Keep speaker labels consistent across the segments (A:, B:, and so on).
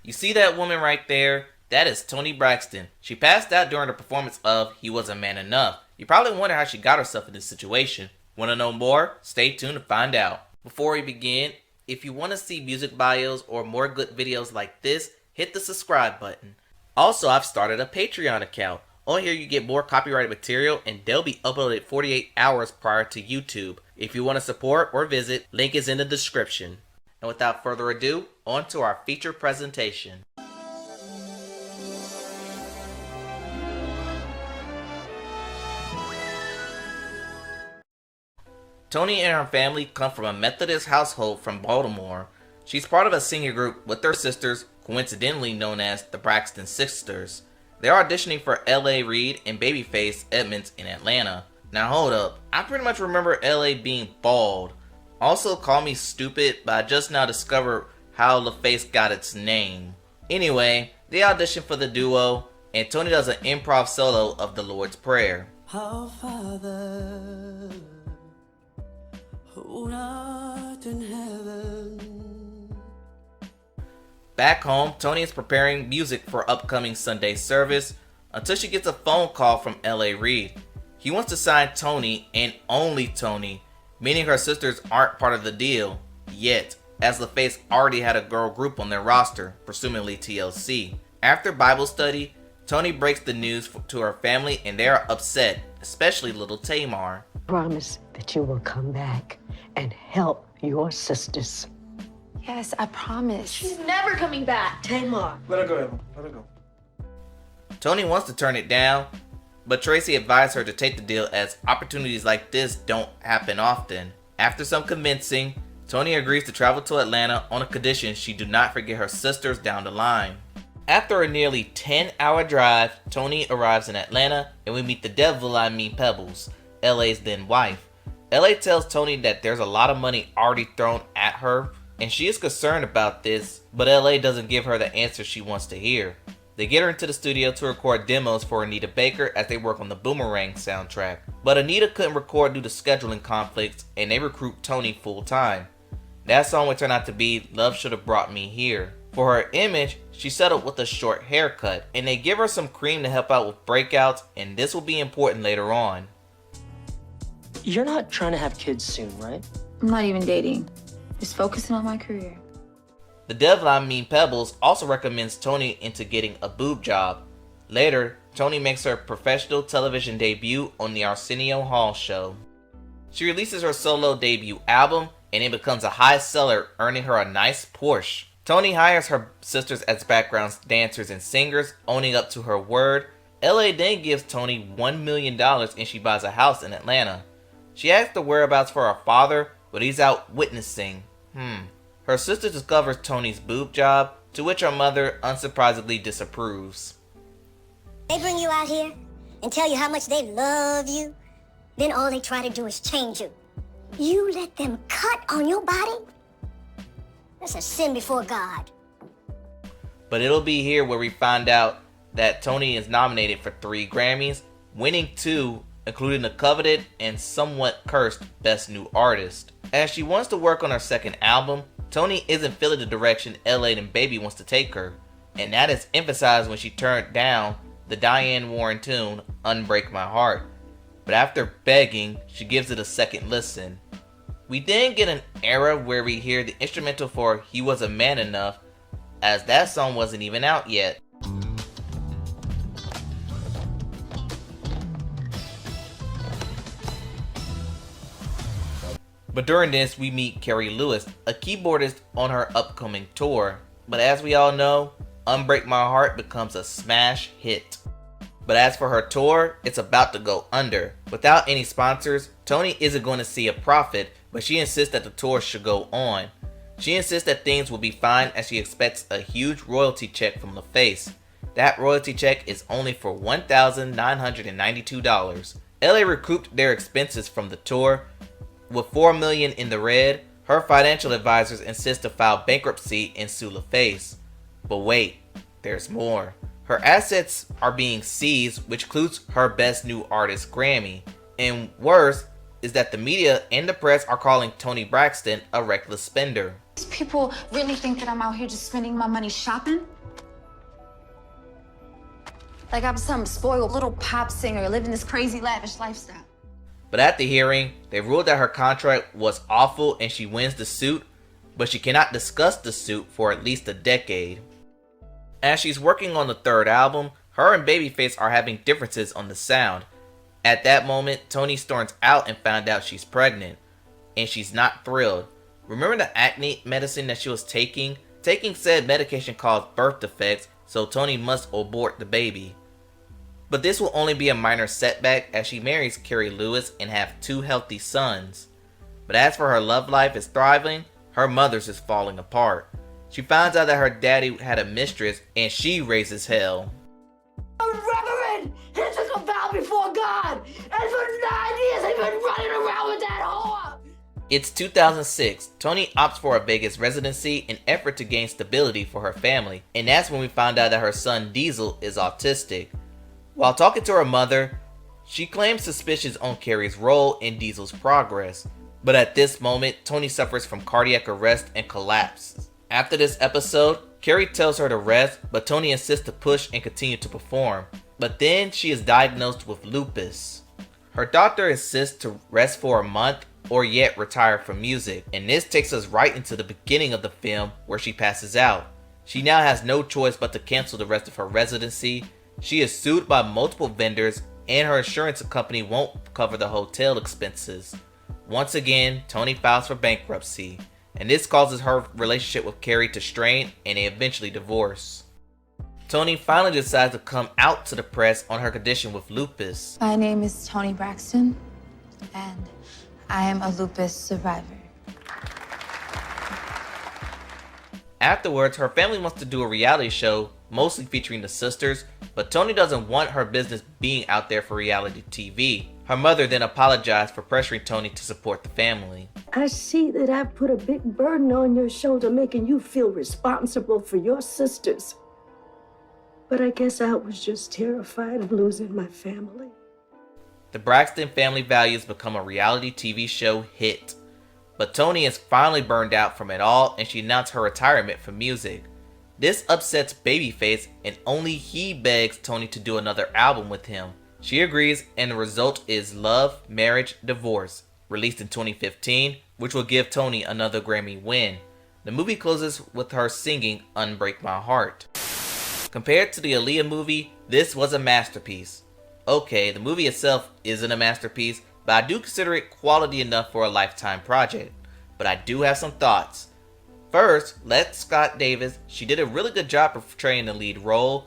A: You see that woman right there? That is Toni Braxton. She passed out during the performance of He Wasn't Man Enough. You probably wonder how she got herself in this situation. Want to know more? Stay tuned to find out. Before we begin, if you want to see music bios or more good videos like this, hit the subscribe button. Also, I've started a Patreon account. On here you get more copyrighted material and they'll be uploaded 48 hours prior to YouTube. If you want to support or visit, link is in the description. And without further ado, on to our feature presentation. Toni and her family come from a Methodist household from Baltimore. She's part of a singing group with her sisters, coincidentally known as the Braxton Sisters. They're auditioning for L.A. Reid and Babyface Edmonds in Atlanta. Now hold up, I pretty much remember L.A. being bald. Also call me stupid, but I just now discovered how LaFace got its name. Anyway, they audition for the duo, and Toni does an improv solo of the Lord's Prayer.
B: Our Father, who art in heaven.
A: Back home, Toni is preparing music for upcoming Sunday service until she gets a phone call from L.A. Reid. He wants to sign Toni and only Toni, meaning her sisters aren't part of the deal yet, as LaFace already had a girl group on their roster, presumably TLC. After Bible study, Toni breaks the news to her family and they are upset, especially little Tamar.
C: Promise that you will come back and help your sisters.
D: Yes, I promise.
E: She's never coming back.
C: Tamar.
F: Let her go, Emma. Let her go.
A: Toni wants to turn it down, but Tracy advised her to take the deal as opportunities like this don't happen often. After some convincing, Toni agrees to travel to Atlanta on a condition she do not forget her sisters down the line. After a nearly 10-hour drive, Toni arrives in Atlanta and we meet the devil I mean Pebbles, LA's then wife. LA tells Toni that there's a lot of money already thrown at her and she is concerned about this, but LA doesn't give her the answer she wants to hear. They get her into the studio to record demos for Anita Baker as they work on the Boomerang soundtrack. But Anita couldn't record due to scheduling conflicts and they recruit Toni full time. That song would turn out to be Love Should Have Brought Me Here. For her image, she settled with a short haircut and they give her some cream to help out with breakouts, and this will be important later on.
G: You're not trying to have kids soon, right?
D: I'm not even dating. Just focusing on my career.
A: The devil I mean Pebbles also recommends Toni into getting a boob job. Later, Toni makes her professional television debut on the Arsenio Hall show. She releases her solo debut album and it becomes a high seller, earning her a nice Porsche. Toni hires her sisters as background dancers and singers, owning up to her word. LA then gives Toni $1 million and she buys a house in Atlanta. She asks the whereabouts for her father, but he's out witnessing. Her sister discovers Toni's boob job, to which her mother unsurprisingly disapproves.
E: They bring you out here and tell you how much they love you. Then all they try to do is change you. You let them cut on your body? That's a sin before God.
A: But it'll be here where we find out that Toni is nominated for 3 Grammys, winning 2, including the coveted and somewhat cursed Best New Artist. As she wants to work on her second album, Toni isn't feeling the direction LA and Baby wants to take her, and that is emphasized when she turned down the Diane Warren tune, Unbreak My Heart. But after begging, she gives it a second listen. We then get an era where we hear the instrumental for He Wasn't Man Enough, as that song wasn't even out yet. But during this, we meet Carrie Lewis, a keyboardist on her upcoming tour. But as we all know, Unbreak My Heart becomes a smash hit. But as for her tour, it's about to go under. Without any sponsors, Toni isn't going to see a profit, but she insists that the tour should go on. She insists that things will be fine as she expects a huge royalty check from LaFace. That royalty check is only for $1,992. LA recouped their expenses from the tour. With $4 million in the red, her financial advisors insist to file bankruptcy and sue LaFace. But wait, there's more. Her assets are being seized, which includes her Best New Artist Grammy. And worse is that the media and the press are calling Toni Braxton a reckless spender.
D: People really think that I'm out here just spending my money shopping? Like I'm some spoiled little pop singer living this crazy lavish lifestyle.
A: But at the hearing, they ruled that her contract was awful and she wins the suit, but she cannot discuss the suit for at least a decade. As she's working on the third album, her and Babyface are having differences on the sound. At that moment, Toni storms out and found out she's pregnant, and she's not thrilled. Remember the acne medicine that she was taking? Taking said medication caused birth defects, so Toni must abort the baby. But this will only be a minor setback as she marries Carrie Lewis and have 2 healthy sons. But as for her love life is thriving, her mother's is falling apart. She finds out that her daddy had a mistress and she raises hell.
C: A reverend! He took a vow before God! And for 9 years he's been running around with that whore!
A: It's 2006. Toni opts for a Vegas residency in effort to gain stability for her family, and that's when we find out that her son Diesel is autistic. While talking to her mother, she claims suspicions on Carrie's role in Diesel's progress, but at this moment, Toni suffers from cardiac arrest and collapses. After this episode, Carrie tells her to rest, but Toni insists to push and continue to perform. But then she is diagnosed with lupus. Her doctor insists to rest for a month or yet retire from music, and this takes us right into the beginning of the film where she passes out. She now has no choice but to cancel the rest of her residency. She is sued by multiple vendors and her insurance company won't cover the hotel expenses. Once again, Toni files for bankruptcy, and this causes her relationship with Carrie to strain and they eventually divorce. Toni finally decides to come out to the press on her condition with lupus.
D: My name is Toni Braxton, and I am a lupus survivor.
A: Afterwards, her family wants to do a reality show, mostly featuring the sisters, but Toni doesn't want her business being out there for reality TV. Her mother then apologized for pressuring Toni to support the family.
C: I see that I've put a big burden on your shoulder, making you feel responsible for your sisters. But I guess I was just terrified of losing my family.
A: The Braxton Family Values become a reality TV show hit. But Toni is finally burned out from it all and she announced her retirement from music. This upsets Babyface and only he begs Toni to do another album with him. She agrees and the result is Love, Marriage, Divorce, released in 2015, which will give Toni another Grammy win. The movie closes with her singing Unbreak My Heart. Compared to the Aaliyah movie, this was a masterpiece. Okay, the movie itself isn't a masterpiece, but I do consider it quality enough for a Lifetime project. But I do have some thoughts. First, Lex Scott Davis, she did a really good job portraying the lead role.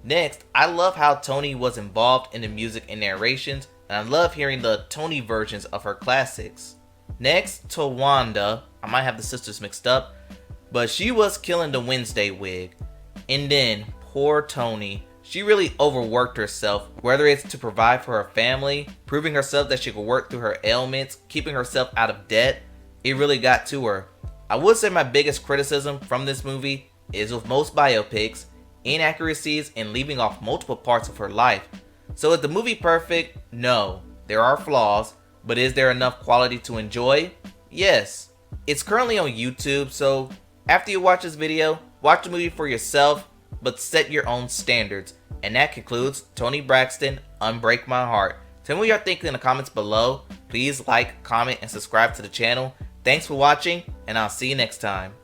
A: Next, I love how Toni was involved in the music and narrations, and I love hearing the Toni versions of her classics. Next, Tawanda, I might have the sisters mixed up, but she was killing the Wednesday wig. And then, poor Toni. She really overworked herself, whether it's to provide for her family, proving herself that she could work through her ailments, keeping herself out of debt. It really got to her. I would say my biggest criticism from this movie is with most biopics, inaccuracies and leaving off multiple parts of her life. So is the movie perfect? No. There are flaws, but is there enough quality to enjoy? Yes. It's currently on YouTube, so after you watch this video, watch the movie for yourself, but set your own standards. And that concludes Toni Braxton, Unbreak My Heart. Tell me what you're thinking in the comments below. Please like, comment, and subscribe to the channel. Thanks for watching, and I'll see you next time.